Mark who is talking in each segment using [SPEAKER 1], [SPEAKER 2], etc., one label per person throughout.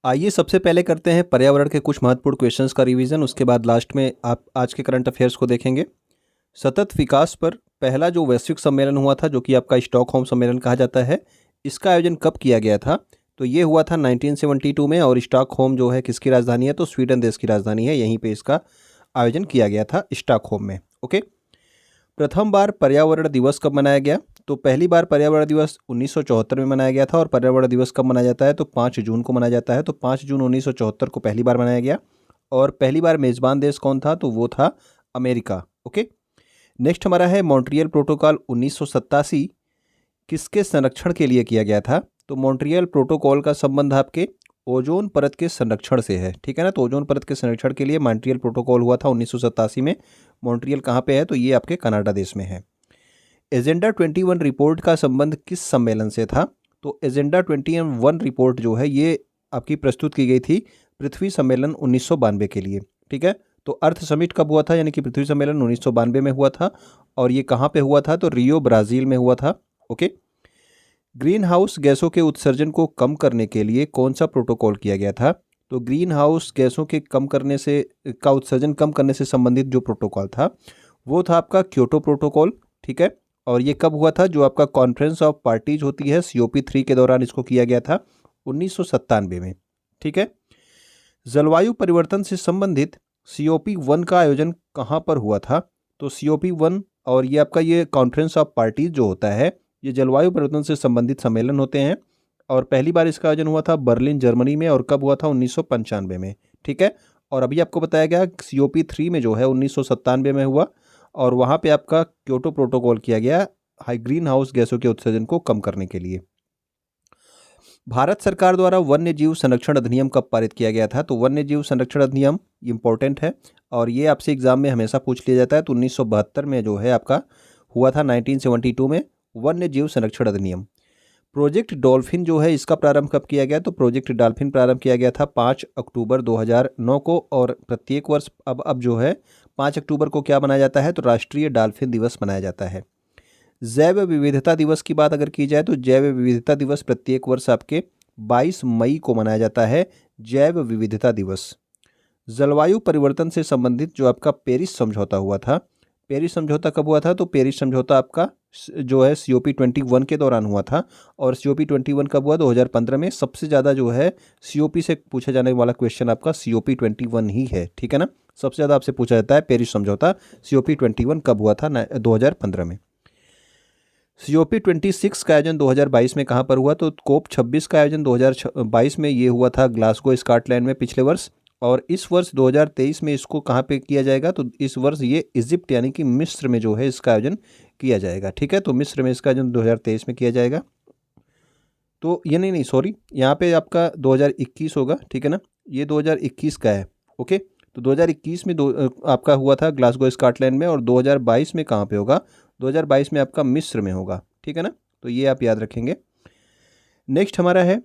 [SPEAKER 1] आइए सबसे पहले करते हैं पर्यावरण के कुछ महत्वपूर्ण क्वेश्चंस का रिवीजन। उसके बाद लास्ट में आप आज के करंट अफेयर्स को देखेंगे। सतत विकास पर पहला जो वैश्विक सम्मेलन हुआ था, जो कि आपका स्टॉकहोम सम्मेलन कहा जाता है, इसका आयोजन कब किया गया था? तो ये हुआ था 1972 में। और स्टॉकहोम जो है किसकी राजधानी है? तो स्वीडन देश की राजधानी है। यहीं पे इसका आयोजन किया गया था, स्टॉकहोम में। ओके। प्रथम बार पर्यावरण दिवस कब मनाया गया? तो पहली बार पर्यावरण दिवस 1974 में मनाया गया था। और पर्यावरण दिवस कब मनाया जाता है? तो 5 जून को मनाया जाता है। तो 5 जून 1974 को पहली बार मनाया गया। और पहली बार मेज़बान देश कौन था? तो वो था अमेरिका। ओके। नेक्स्ट हमारा है मॉन्ट्रियल प्रोटोकॉल 1987 किसके संरक्षण के लिए किया गया था? तो मॉन्ट्रियल प्रोटोकॉल का संबंध आपके ओजोन परत के संरक्षण से है, ठीक है ना। तो ओजोन परत के संरक्षण के लिए मॉन्ट्रियल प्रोटोकॉल हुआ था 1987 में। मॉन्ट्रियल कहाँ पे है? तो ये आपके कनाडा देश में है। एजेंडा 21 रिपोर्ट का संबंध किस सम्मेलन से था? तो एजेंडा 21 रिपोर्ट जो है ये आपकी प्रस्तुत की गई थी पृथ्वी सम्मेलन 1992 के लिए, ठीक है। तो अर्थ समिट कब हुआ था? यानी कि पृथ्वी सम्मेलन 1992 में हुआ था। और ये कहाँ पे हुआ था? तो रियो ब्राज़ील में हुआ था। ओके। ग्रीन हाउस गैसों के उत्सर्जन को कम करने के लिए कौन सा प्रोटोकॉल किया गया था? तो ग्रीन हाउस गैसों के कम करने से का उत्सर्जन कम करने से संबंधित जो प्रोटोकॉल था वो था आपका क्योटो प्रोटोकॉल, ठीक है। और ये कब हुआ था? जो आपका कॉन्फ्रेंस ऑफ पार्टीज होती है COP3 के दौरान इसको किया गया था 1997 में, ठीक है। जलवायु परिवर्तन से संबंधित COP1 का आयोजन कहाँ पर हुआ था? तो COP1 और ये आपका ये कॉन्फ्रेंस ऑफ पार्टीज जो होता है ये जलवायु परिवर्तन से संबंधित सम्मेलन होते हैं। और पहली बार इसका आयोजन हुआ था बर्लिन जर्मनी में। और कब हुआ था? 1995 में, ठीक है। और अभी आपको बताया गया COP3 में जो है 1997 में हुआ। और वहाँ पे आपका क्योटो प्रोटोकॉल किया गया हाई ग्रीन हाउस गैसों के उत्सर्जन को कम करने के लिए। भारत सरकार द्वारा वन्य जीव संरक्षण अधिनियम कब पारित किया गया था? तो वन्य जीव संरक्षण अधिनियम इंपॉर्टेंट है और ये आपसे एग्जाम में हमेशा पूछ लिया जाता है। तो 1972 में जो है आपका हुआ था 1972 में वन्य जीव संरक्षण अधिनियम। प्रोजेक्ट डॉल्फिन जो है इसका प्रारंभ कब किया गया? तो प्रोजेक्ट डॉल्फिन प्रारंभ किया गया था 5 अक्टूबर 2009 को। और प्रत्येक वर्ष अब जो है 5 अक्टूबर को क्या मनाया जाता है? तो राष्ट्रीय डॉल्फिन दिवस मनाया जाता है। जैव विविधता दिवस की बात अगर की जाए तो जैव विविधता दिवस प्रत्येक वर्ष आपके 22 मई को मनाया जाता है, जैव विविधता दिवस। जलवायु परिवर्तन से संबंधित जो आपका पेरिस समझौता हुआ था, पेरिस समझौता कब हुआ था? तो पेरिस समझौता आपका जो है COP21 के दौरान हुआ था। और COP21 कब हुआ? 2015 में। सबसे ज़्यादा जो है COP से पूछा जाने वाला क्वेश्चन आपका COP21 ही है, ठीक है ना। सबसे ज़्यादा आपसे पूछा जाता है पेरिस समझौता COP21 कब हुआ था? 2015 में। COP26 का आयोजन 2022 में कहाँ पर हुआ? तो COP26 का आयोजन 2022 में ये हुआ था ग्लासगो स्कॉटलैंड में पिछले वर्ष। और इस वर्ष 2023 में इसको कहाँ पे किया जाएगा? तो इस वर्ष ये इजिप्ट यानी कि मिस्र में जो है इसका आयोजन किया जाएगा, ठीक है। तो मिस्र में इसका आयोजन 2023 में किया जाएगा। तो ये नहीं सॉरी, यहाँ पे आपका 2021 होगा, ठीक है ना। ये 2021 का है। ओके। तो 2021 में आपका हुआ था ग्लासगो स्कॉटलैंड में। और 2022 में कहाँ पे होगा? 2022 में आपका मिस्र में होगा, ठीक है ना। तो ये आप याद रखेंगे। नेक्स्ट हमारा है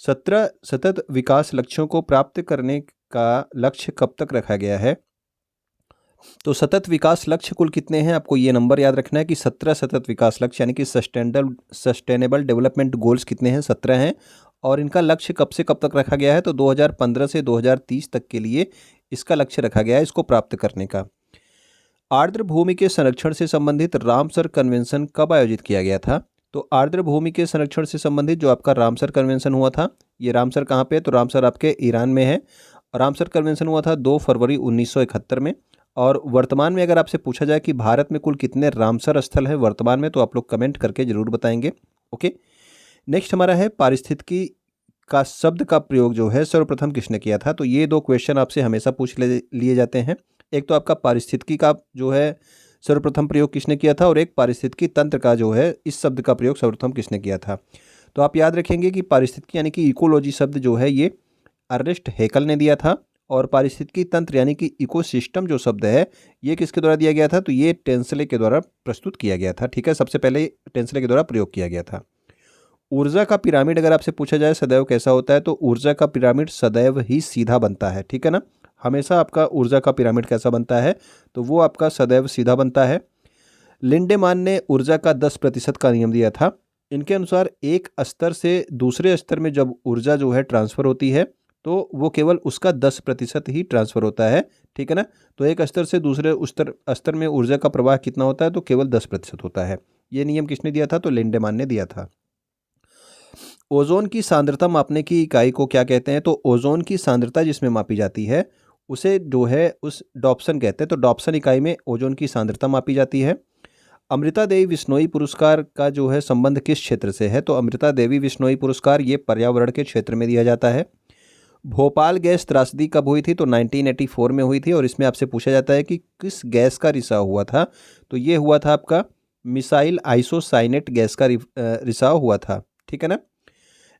[SPEAKER 1] 17 सतत विकास लक्ष्यों को प्राप्त करने का लक्ष्य कब तक रखा गया है? तो सतत विकास लक्ष्य कुल कितने हैं? आपको ये नंबर याद रखना है कि 17 सतत विकास लक्ष्य यानी कि सस्टेनेबल डेवलपमेंट गोल्स कितने हैं? 17 हैं। और इनका लक्ष्य कब से कब तक रखा गया है? तो 2015 से 2030 तक के लिए इसका लक्ष्य रखा गया है इसको प्राप्त करने का। आर्द्र भूमि के संरक्षण से संबंधित रामसर कन्वेंशन कब आयोजित किया गया था? तो आर्द्र भूमि के संरक्षण से संबंधित जो आपका रामसर कन्वेंशन हुआ था, ये रामसर कहाँ पे है? तो रामसर आपके ईरान में है। रामसर कन्वेंशन हुआ था 2 फरवरी 1971 में। और वर्तमान में अगर आपसे पूछा जाए कि भारत में कुल कितने रामसर स्थल हैं वर्तमान में, तो आप लोग कमेंट करके जरूर बताएंगे। ओके। नेक्स्ट हमारा है पारिस्थितिकी का शब्द का प्रयोग जो है सर्वप्रथम किसने किया था? तो ये 2 क्वेश्चन आपसे हमेशा पूछ लिए जाते हैं। एक तो आपका पारिस्थितिकी का जो है सर्वप्रथम प्रयोग किसने किया था, और एक पारिस्थितिकी तंत्र का जो है इस शब्द का प्रयोग सर्वप्रथम किसने किया था। तो आप याद रखेंगे कि पारिस्थितिकी यानी कि इकोलॉजी शब्द जो है ये अर्नेस्ट हैकल ने दिया था। और पारिस्थितिकी तंत्र यानी कि इकोसिस्टम जो शब्द है ये किसके द्वारा दिया गया था? तो ये टेंसले के द्वारा प्रस्तुत किया गया था, ठीक है। सबसे पहले टेंसले के द्वारा प्रयोग किया गया था। ऊर्जा का पिरामिड अगर आपसे पूछा जाए सदैव कैसा होता है? तो ऊर्जा का पिरामिड सदैव ही सीधा बनता है, ठीक है ना। हमेशा आपका ऊर्जा का पिरामिड कैसा बनता है? तो वो आपका सदैव सीधा बनता है। लिंडेमान ने ऊर्जा का 10% का नियम दिया था। इनके अनुसार एक स्तर से दूसरे स्तर में जब ऊर्जा जो है ट्रांसफर होती है तो वो केवल उसका 10% ही ट्रांसफ़र होता है, ठीक है ना। तो एक स्तर से दूसरे स्तर में ऊर्जा का प्रवाह कितना होता है, तो केवल 10% होता है। ये नियम किसने दिया था, तो लिंडेमान ने दिया था। ओजोन की सांद्रता मापने की इकाई को क्या कहते हैं, तो ओजोन की सांद्रता जिसमें मापी जाती है उसे जो है उस डॉप्सन कहते हैं। तो डॉप्सन इकाई में ओजोन की सांद्रता मापी जाती है। अमृता देवी बिश्नोई पुरस्कार का जो है संबंध किस क्षेत्र से है, तो अमृता देवी बिश्नोई पुरस्कार ये पर्यावरण के क्षेत्र में दिया जाता है। भोपाल गैस त्रासदी कब हुई थी, तो 1984 में हुई थी। और इसमें आपसे पूछा जाता है कि किस गैस का रिसाव हुआ था, तो ये हुआ था आपका मिसाइल आइसोसाइनेट गैस का रिसाव हुआ था, ठीक है ना।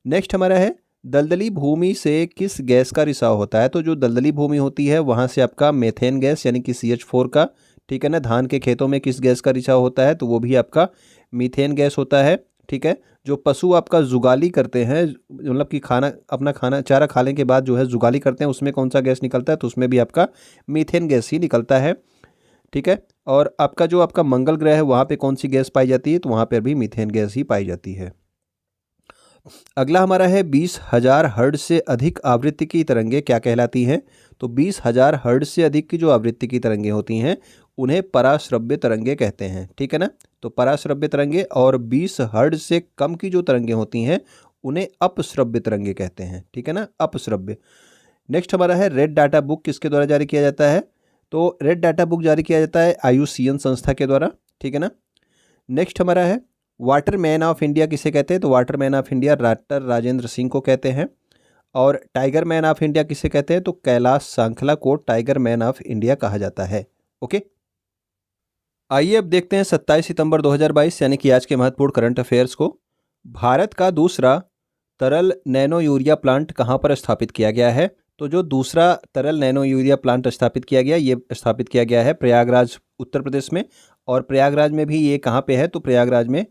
[SPEAKER 1] नेक्स्ट हमारा है दलदली भूमि से किस गैस का रिसाव होता है, तो जो दलदली भूमि होती है वहाँ से आपका मेथेन गैस यानी कि CH4 का, ठीक है ना। धान के खेतों में किस गैस का रिसाव होता है, तो वो भी आपका मीथेन गैस होता है, ठीक है। जो पशु आपका जुगाली करते हैं, मतलब कि अपना खाना चारा खाने के बाद जो है जुगाली करते हैं, उसमें कौन सा गैस निकलता है, तो उसमें भी आपका मीथेन गैस ही निकलता है, ठीक है। और आपका मंगल ग्रह है वहाँ पे कौन सी गैस पाई जाती है, तो वहाँ पर भी मीथेन गैस ही पाई जाती है। अगला हमारा है 20,000 हर्ट्ज से अधिक आवृत्ति की तरंगे क्या कहलाती हैं, तो 20,000 हर्ट्ज से अधिक की जो आवृत्ति की तरंगे होती हैं उन्हें पराश्रव्य तरंगे कहते हैं, ठीक है ना। तो पराश्रव्य तरंगे, और 20 हर्ट्ज से कम की जो तरंगे होती हैं उन्हें अपश्रव्य तरंगे कहते हैं, ठीक है ना, अपश्रव्य। नेक्स्ट हमारा है रेड डाटा बुक किसके द्वारा जारी किया जाता है, तो रेड डाटा बुक जारी किया जाता है IUCN संस्था के द्वारा, ठीक है ना। नेक्स्ट हमारा है वाटरमैन ऑफ इंडिया किसे कहते हैं, तो Waterman of India doctor Rajendra Singh को कहते हैं। और टाइगर मैन ऑफ इंडिया किसे कहते हैं, तो कैलाश सांखला को टाइगर मैन ऑफ इंडिया कहा जाता है। ओके, आइए अब देखते हैं 27 सितंबर 2022 यानी कि आज के महत्वपूर्ण करंट अफेयर्स को। भारत का दूसरा तरल नैनो यूरिया प्लांट कहाँ पर स्थापित किया गया है, तो जो दूसरा तरल नैनो यूरिया प्लांट स्थापित किया गया, ये स्थापित किया गया है प्रयागराज उत्तर प्रदेश में। और प्रयागराज में भी ये कहाँ पे है, तो प्रयागराज में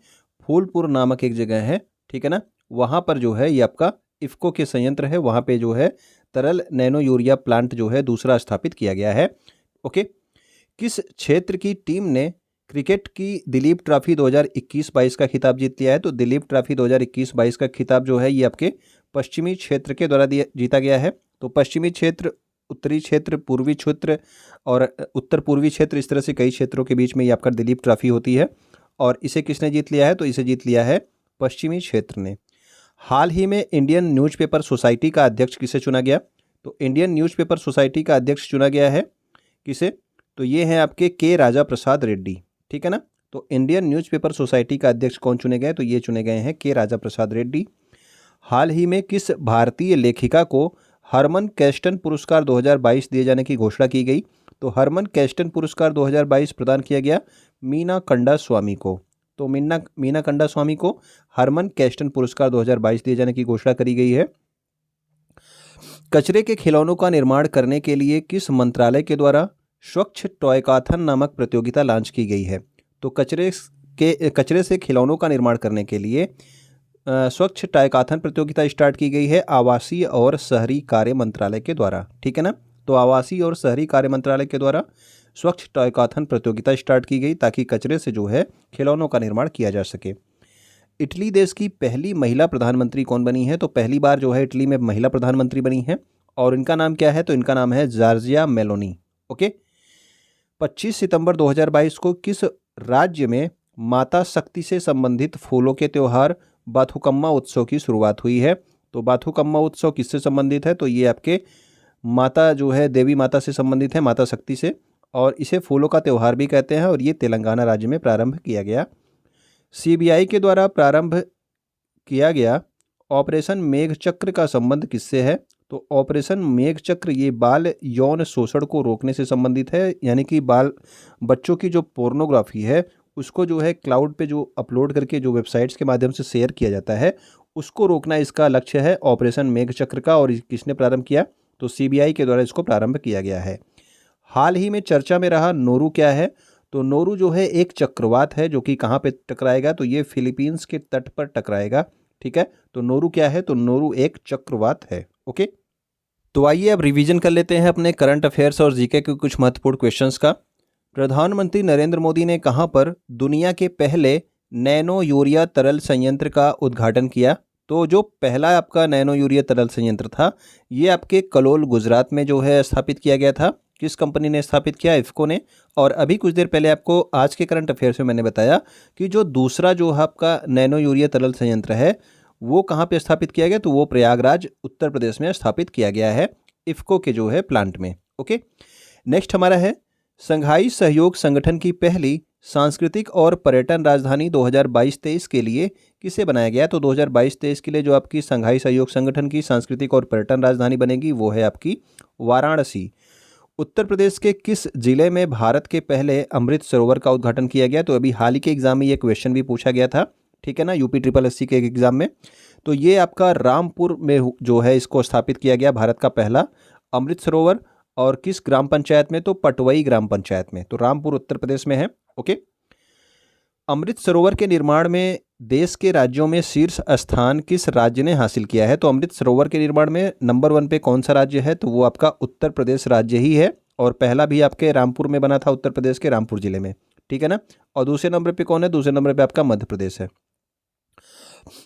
[SPEAKER 1] फूलपुर नामक एक जगह है, ठीक है ना। वहाँ पर जो है ये आपका इफ़को के संयंत्र है, वहाँ पे जो है तरल नैनो यूरिया प्लांट जो है दूसरा स्थापित किया गया है। ओके, किस क्षेत्र की टीम ने क्रिकेट की दिलीप ट्रॉफी 2021-22 का खिताब जीत लिया है, तो दिलीप ट्रॉफी 2021-22 का खिताब जो है ये आपके पश्चिमी क्षेत्र के द्वारा जीता गया है। तो पश्चिमी क्षेत्र, उत्तरी क्षेत्र, पूर्वी क्षेत्र और उत्तर पूर्वी क्षेत्र, इस तरह से कई क्षेत्रों के बीच में ये आपका दिलीप ट्रॉफी होती है। और इसे किसने जीत लिया है, तो इसे जीत लिया है पश्चिमी क्षेत्र ने। हाल ही में इंडियन न्यूज़पेपर सोसाइटी का अध्यक्ष किसे चुना गया, तो इंडियन न्यूज़पेपर सोसाइटी का अध्यक्ष चुना गया है किसे, तो ये हैं आपके के राजा प्रसाद रेड्डी, ठीक है ना। तो इंडियन न्यूज़पेपर सोसाइटी का अध्यक्ष कौन चुने गए, तो ये चुने गए हैं के राजा प्रसाद रेड्डी। हाल ही में किस भारतीय लेखिका को हरमन कैस्टन पुरस्कार 2022 दिए जाने की घोषणा की गई, तो हरमन कैस्टन पुरस्कार 2022 प्रदान किया गया मीना कंडा स्वामी को। तो मीना कंडा स्वामी को हरमन कैस्टन पुरस्कार 2022 दिए जाने की घोषणा करी गई है। कचरे के खिलौनों का निर्माण करने के लिए किस मंत्रालय के द्वारा स्वच्छ टॉयकाथन नामक प्रतियोगिता लॉन्च की गई है, तो कचरे से खिलौनों का निर्माण करने के लिए स्वच्छ टॉयकाथन प्रतियोगिता स्टार्ट की गई है आवासीय और शहरी कार्य मंत्रालय के द्वारा, ठीक है ना। तो आवासीय और शहरी कार्य मंत्रालय के द्वारा स्वच्छ टॉयकाथन प्रतियोगिता स्टार्ट की गई ताकि कचरे से जो है खिलौनों का निर्माण किया जा सके। इटली देश की पहली महिला प्रधानमंत्री कौन बनी है, तो पहली बार जो है इटली में महिला प्रधानमंत्री बनी है और इनका नाम क्या है, तो इनका नाम है जॉर्जिया मेलोनी। ओके, 25 सितंबर 2022 को किस राज्य में माता शक्ति से संबंधित फूलों के त्यौहार बाथुकम्मा उत्सव की शुरुआत हुई है, तो बाथुकम्मा उत्सव किससे संबंधित है, तो ये आपके माता जो है देवी माता से संबंधित है, माता शक्ति से, और इसे फूलों का त्यौहार भी कहते हैं और ये तेलंगाना राज्य में प्रारंभ किया गया। CBI के द्वारा प्रारंभ किया गया ऑपरेशन मेघचक्र का संबंध किससे है, तो ऑपरेशन मेघचक्र ये बाल यौन शोषण को रोकने से संबंधित है, यानी कि बच्चों की जो पोर्नोग्राफी है उसको जो है क्लाउड पे जो अपलोड करके जो वेबसाइट्स के माध्यम से शेयर किया जाता है उसको रोकना इसका लक्ष्य है ऑपरेशन मेघचक्र का। और किसने प्रारंभ किया, तो CBI के द्वारा इसको प्रारंभ किया गया है। हाल ही में चर्चा में रहा नोरू क्या है, तो नोरू जो है एक चक्रवात है जो कि कहाँ पे टकराएगा, तो ये फिलीपींस के तट पर टकराएगा, ठीक है। तो नोरू क्या है, तो नोरू एक चक्रवात है। ओके, तो आइए अब रिवीजन कर लेते हैं अपने करंट अफेयर्स और जीके के कुछ महत्वपूर्ण क्वेश्चंस का। प्रधानमंत्री नरेंद्र मोदी ने कहां पर दुनिया के पहले नैनो यूरिया तरल संयंत्र का उद्घाटन किया, तो जो पहला आपका नैनो यूरिया तरल संयंत्र था, ये आपके कलोल गुजरात में जो है स्थापित किया गया था। किस कंपनी ने स्थापित किया? इफ़को ने। और अभी कुछ देर पहले आपको आज के करंट अफेयर्स में मैंने बताया कि जो दूसरा जो आपका नैनो यूरिया तरल संयंत्र है वो कहाँ पे स्थापित किया गया? तो वो प्रयागराज उत्तर प्रदेश में स्थापित किया गया है इफ़को के जो है प्लांट में। ओके, नेक्स्ट हमारा है संघाई सहयोग संगठन की पहली सांस्कृतिक और पर्यटन राजधानी 2022-23 के लिए किसे बनाया गया? तो 2022-23 के लिए जो आपकी संघाई सहयोग संगठन की सांस्कृतिक और पर्यटन राजधानी बनेगी वो है आपकी वाराणसी। उत्तर प्रदेश के किस जिले में भारत के पहले अमृत सरोवर का उद्घाटन किया गया? तो अभी हाल ही के एग्जाम में ये क्वेश्चन भी पूछा गया था, ठीक है ना, यूपी ट्रिपल एससी के एग्जाम में। तो ये आपका रामपुर में जो है इसको स्थापित किया गया भारत का पहला अमृत सरोवर। और किस ग्राम पंचायत में? तो पटवई ग्राम पंचायत में। तो रामपुर उत्तर प्रदेश में है। ओके, अमृत सरोवर के निर्माण में देश के राज्यों में शीर्ष स्थान किस राज्य ने हासिल किया है? तो अमृत सरोवर के निर्माण में नंबर 1 पे कौन सा राज्य है? तो वो आपका उत्तर प्रदेश राज्य ही है। और पहला भी आपके रामपुर में बना था, उत्तर प्रदेश के रामपुर जिले में, ठीक है ना। और दूसरे नंबर पे कौन है? दूसरे नंबर पे आपका मध्य प्रदेश है।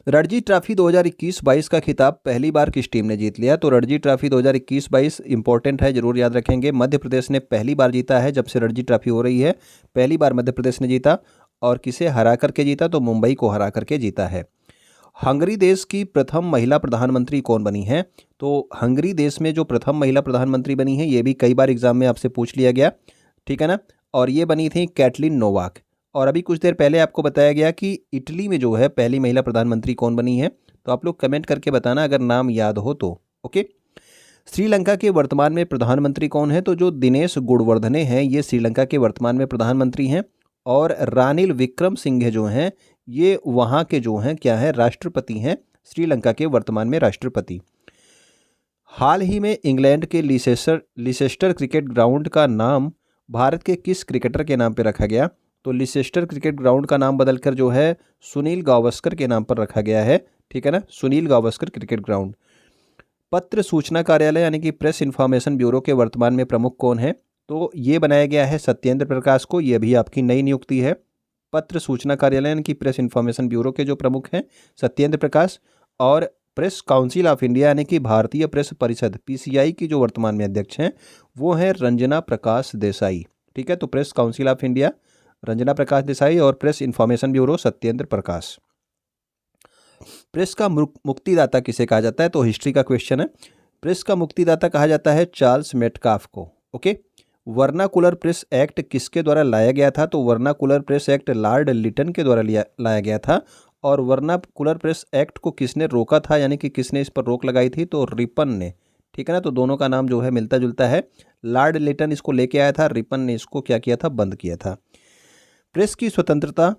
[SPEAKER 1] रणजी ट्रॉफी 2021-22 का खिताब पहली बार किस टीम ने जीत लिया? तो रणजी ट्रॉफी 2021-22 इंपॉर्टेंट है, जरूर याद रखेंगे। मध्य प्रदेश ने पहली बार जीता है, जब से रणजी ट्रॉफी हो रही है पहली बार मध्य प्रदेश ने जीता। और किसे हरा करके जीता? तो मुंबई को हरा करके जीता है। हंगरी देश की प्रथम महिला प्रधानमंत्री कौन बनी है? तो हंगरी देश में जो प्रथम महिला प्रधानमंत्री बनी है, ये भी कई बार एग्जाम में आपसे पूछ लिया गया, ठीक है ना। और ये बनी थी कैटलिन नोवाक। और अभी कुछ देर पहले आपको बताया गया कि इटली में जो है पहली महिला प्रधानमंत्री कौन बनी है। तो आप लोग कमेंट करके बताना अगर नाम याद हो तो। ओके, श्रीलंका के वर्तमान में प्रधानमंत्री कौन है? तो जो दिनेश गुणवर्धने हैं ये श्रीलंका के वर्तमान में प्रधानमंत्री हैं। और रानिल विक्रमसिंघे जो हैं ये वहाँ के जो हैं क्या हैं? राष्ट्रपति हैं, श्रीलंका के वर्तमान में राष्ट्रपति। हाल ही में इंग्लैंड के लिसेस्टर क्रिकेट ग्राउंड का नाम भारत के किस क्रिकेटर के नाम पर रखा गया? तो लिसेस्टर क्रिकेट ग्राउंड का नाम बदलकर जो है सुनील गावस्कर के नाम पर रखा गया है, ठीक है ना, सुनील गावस्कर क्रिकेट ग्राउंड। पत्र सूचना कार्यालय यानी कि प्रेस इन्फॉर्मेशन ब्यूरो के वर्तमान में प्रमुख कौन है? तो ये बनाया गया है सत्येंद्र प्रकाश को। ये भी आपकी नई नियुक्ति है। पत्र सूचना कार्यालय यानी कि प्रेस इन्फॉर्मेशन ब्यूरो के जो प्रमुख हैं सत्येंद्र प्रकाश। और प्रेस काउंसिल ऑफ इंडिया यानी कि भारतीय प्रेस परिषद पीसीआई की जो वर्तमान में अध्यक्ष हैं वो हैं रंजना प्रकाश देसाई, ठीक है। तो Press Council of India Ranjana Prakash Desai और Press Information Bureau Satyendra Prakash. Press का मुक्तिदाता किसे कहा जाता है? तो हिस्ट्री का क्वेश्चन है। प्रेस का मुक्तिदाता कहा जाता है चार्ल्स मेटकाफ को। ओके, वर्नाकुलर प्रेस एक्ट किसके द्वारा लाया गया था? तो vernacular press act Lord Lytton के द्वारा लाया गया था। और वर्नाकुलर प्रेस एक्ट को किसने रोका था, यानी कि किसने इस पर रोक लगाई थी? तो रिपन ने, ठीक है ना। तो दोनों का नाम जो है मिलता जुलता है। लॉर्ड लिटन इसको लेके आया था, रिपन ने इसको क्या किया था? बंद किया था। प्रेस की स्वतंत्रता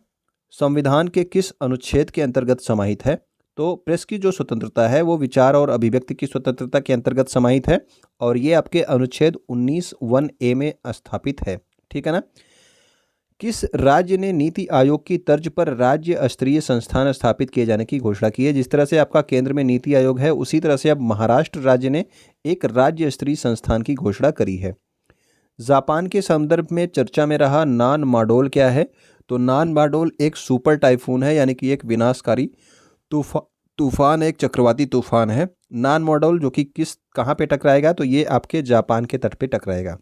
[SPEAKER 1] संविधान के किस अनुच्छेद के अंतर्गत समाहित है? तो प्रेस की जो स्वतंत्रता है वो विचार और अभिव्यक्ति की स्वतंत्रता के अंतर्गत समाहित है। और ये आपके अनुच्छेद 19(1)(a) में स्थापित है, ठीक है ना। किस राज्य ने नीति आयोग की तर्ज पर राज्य स्तरीय संस्थान स्थापित किए जाने की घोषणा की है? जिस तरह से आपका केंद्र में नीति आयोग है उसी तरह से अब महाराष्ट्र राज्य ने एक राज्य स्तरीय संस्थान की घोषणा करी है। जापान के संदर्भ में चर्चा में रहा नान माडोल क्या है? तो नान माडोल एक सुपर टाइफून है, यानी कि एक विनाशकारी तूफान, एक चक्रवाती तूफान है। नान माडोल जो कि कहाँ पे टकराएगा? तो ये आपके जापान के तट पे टकराएगा।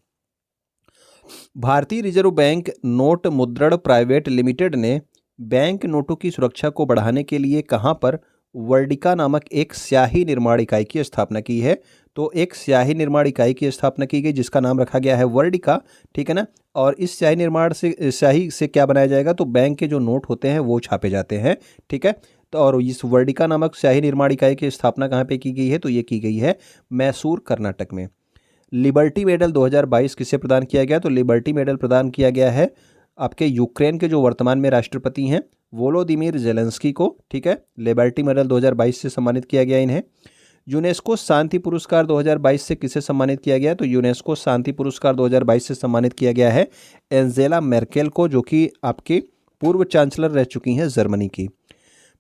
[SPEAKER 1] भारतीय रिजर्व बैंक नोट मुद्रण प्राइवेट लिमिटेड ने बैंक नोटों की सुरक्षा को बढ़ाने के लिए कहाँ पर वर्डिका नामक एक स्याही निर्माण इकाई की स्थापना की है? तो एक स्याही निर्माण इकाई की स्थापना की गई जिसका नाम रखा गया है वर्डिका, ठीक है ना। और इस स्याही से क्या बनाया जाएगा? तो बैंक के जो नोट होते हैं वो छापे जाते हैं, ठीक है। तो और इस वर्डिका नामक स्याही निर्माण इकाई की स्थापना कहाँ पे की गई है? तो ये की गई है मैसूर, कर्नाटक में। लिबर्टी मेडल 2022 किसे प्रदान किया गया? तो लिबर्टी मेडल प्रदान किया गया है आपके यूक्रेन के जो वर्तमान में राष्ट्रपति हैं वोलोदिमीर जेलेंस्की को, ठीक है। लिबर्टी मेडल 2022 से सम्मानित किया गया इन्हें। यूनेस्को शांति पुरस्कार 2022 से किसे सम्मानित किया गया? तो यूनेस्को शांति पुरस्कार 2022 से सम्मानित किया गया है एंजेला मेर्केल को, जो कि आपकी पूर्व चांसलर रह चुकी हैं जर्मनी की।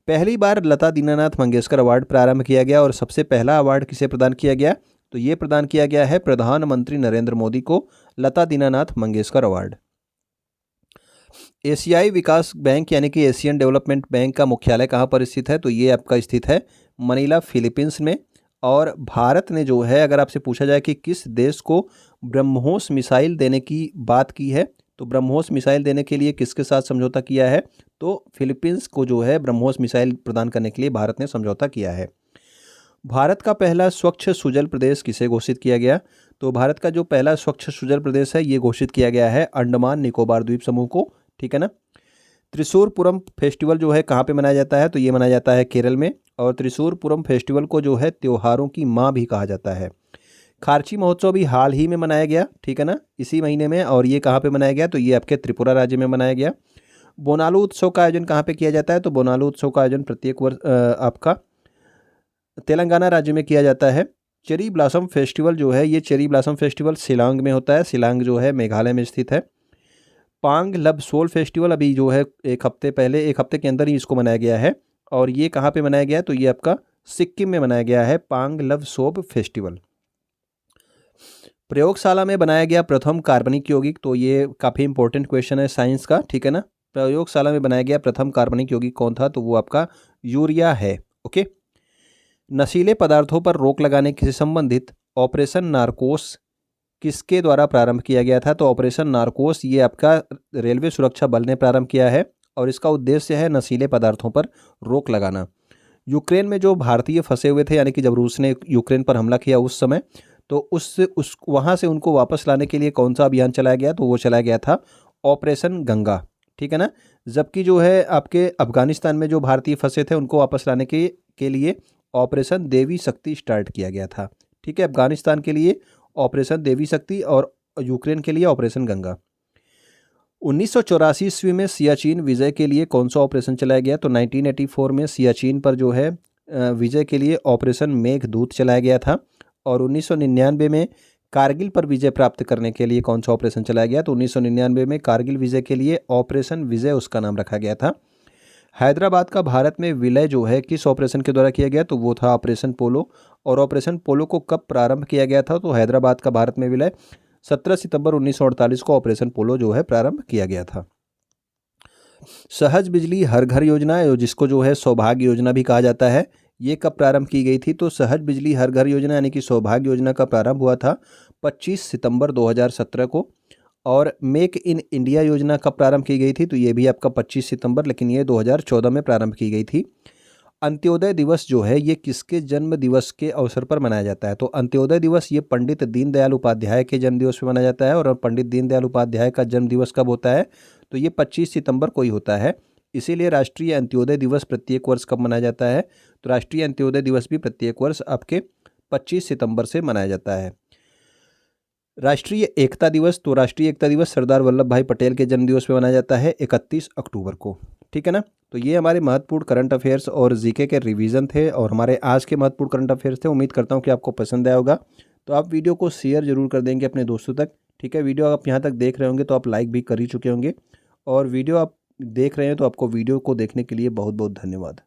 [SPEAKER 1] पहली बार लता दीनानाथ मंगेशकर अवार्ड प्रारंभ किया गया और सबसे पहला अवार्ड किसे प्रदान किया गया? तो ये प्रदान किया गया है प्रधानमंत्री नरेंद्र मोदी को लता दीनानाथ मंगेशकर अवार्ड। एशियाई विकास बैंक यानी कि एशियन डेवलपमेंट बैंक का मुख्यालय कहाँ पर स्थित है? तो ये आपका स्थित है मनीला, फिलीपींस में। और भारत ने जो है, अगर आपसे पूछा जाए कि किस देश को ब्रह्मोस मिसाइल देने की बात की है, तो ब्रह्मोस मिसाइल देने के लिए किसके साथ समझौता किया है? तो फिलीपींस को जो है ब्रह्मोस मिसाइल प्रदान करने के लिए भारत ने समझौता किया है। भारत का पहला स्वच्छ सुजल प्रदेश किसे घोषित किया गया? तो भारत का जो पहला स्वच्छ सुजल प्रदेश है, ये घोषित किया गया है अंडमान निकोबार द्वीप समूह को। ठीक है ना। त्रिशूरपुरम फेस्टिवल जो है कहाँ पे मनाया जाता है? तो ये मनाया जाता है केरल में। और त्रिशूरपुरम फेस्टिवल को जो है त्योहारों की माँ भी कहा जाता है। खार्ची महोत्सव भी हाल ही में मनाया गया, ठीक है ना, इसी महीने में। और ये कहाँ पे मनाया गया? तो ये आपके त्रिपुरा राज्य में मनाया गया। बोनालू उत्सव का आयोजन कहाँ पे किया जाता है? तो बोनालू उत्सव का आयोजन प्रत्येक वर्ष आपका तेलंगाना राज्य में किया जाता है। चेरी ब्लॉसम फेस्टिवल जो है, ये चेरी ब्लॉसम फेस्टिवल शिलांग में होता है। शिलांग जो है मेघालय में स्थित है। पांग लबसोल फेस्टिवल अभी जो है एक हफ्ते के अंदर ही इसको मनाया गया है। और ये कहाँ पे मनाया गया है? तो ये आपका सिक्किम में मनाया गया है, पांग लबसोब फेस्टिवल। प्रयोगशाला में बनाया गया प्रथम कार्बनिक यौगिक, तो ये काफ़ी इंपॉर्टेंट क्वेश्चन है साइंस का, ठीक है ना। प्रयोगशाला में बनाया गया प्रथम कार्बनिक यौगिक कौन था? तो वो आपका यूरिया है। ओके। नशीले पदार्थों पर रोक लगाने से संबंधित ऑपरेशन नारकोस किसके द्वारा प्रारंभ किया गया था? तो ऑपरेशन नारकोस ये आपका रेलवे सुरक्षा बल ने प्रारंभ किया है। और इसका उद्देश्य है नशीले पदार्थों पर रोक लगाना। यूक्रेन में जो भारतीय फंसे हुए थे, यानी कि जब रूस ने यूक्रेन पर हमला किया उस समय, तो उस वहाँ से उनको वापस लाने के लिए कौन सा अभियान चलाया गया? तो वो चलाया गया था ऑपरेशन गंगा, ठीक है ना। जबकि जो है आपके अफगानिस्तान में जो भारतीय फंसे थे उनको वापस लाने के लिए ऑपरेशन देवी शक्ति स्टार्ट किया गया था। ठीक है, अफगानिस्तान के लिए ऑपरेशन देवी शक्ति और यूक्रेन के लिए ऑपरेशन गंगा। 1984 ईस्वी में सियाचिन विजय के लिए कौन सा ऑपरेशन चलाया गया? तो 1984 में सियाचिन पर जो है विजय के लिए ऑपरेशन मेघदूत चलाया गया था। और 1999 में कारगिल पर विजय प्राप्त करने के लिए कौन सा ऑपरेशन चलाया गया? तो 1999 में कारगिल विजय के लिए ऑपरेशन विजय उसका नाम रखा गया था। हैदराबाद का भारत में विलय जो है किस ऑपरेशन के द्वारा किया गया? तो वो था ऑपरेशन पोलो। और ऑपरेशन पोलो को कब प्रारंभ किया गया था? तो हैदराबाद का भारत में विलय 17 सितंबर 1948 को ऑपरेशन पोलो जो है प्रारंभ किया गया था। सहज बिजली हर घर योजना, जिसको जो है सौभाग्य योजना भी कहा जाता है, ये कब प्रारंभ की गई थी? तो सहज बिजली हर घर योजना यानी कि सौभाग्य योजना का प्रारंभ हुआ था 25 सितंबर 2017 को। और मेक इन इंडिया योजना कब प्रारंभ की गई थी? तो ये भी आपका 25 सितंबर, लेकिन ये 2014 में प्रारंभ की गई थी। अंत्योदय दिवस जो है ये किसके जन्म दिवस के अवसर पर मनाया जाता है? तो अंत्योदय दिवस ये पंडित दीनदयाल उपाध्याय के जन्म दिवस पर मनाया जाता है। और पंडित दीनदयाल उपाध्याय का जन्म दिवस कब होता है? तो ये 25 सितंबर को ही होता है। इसीलिए राष्ट्रीय अंत्योदय दिवस प्रत्येक वर्ष कब मनाया जाता है? तो राष्ट्रीय अंत्योदय दिवस भी प्रत्येक वर्ष आपके 25 सितंबर से मनाया जाता है। राष्ट्रीय एकता दिवस, तो राष्ट्रीय एकता दिवस सरदार वल्लभ भाई पटेल के जन्म दिवस पे मनाया जाता है 31 अक्टूबर को, ठीक है ना। तो ये हमारे महत्वपूर्ण करंट अफेयर्स और जीके के रिवीजन थे और हमारे आज के महत्वपूर्ण करंट अफेयर्स थे। उम्मीद करता हूँ कि आपको पसंद आया होगा। तो आप वीडियो को शेयर जरूर कर देंगे अपने दोस्तों तक, ठीक है। वीडियो आप यहाँ तक देख रहे होंगे तो आप लाइक भी कर ही चुके होंगे। और वीडियो आप देख रहे हैं तो आपको वीडियो को देखने के लिए बहुत बहुत धन्यवाद।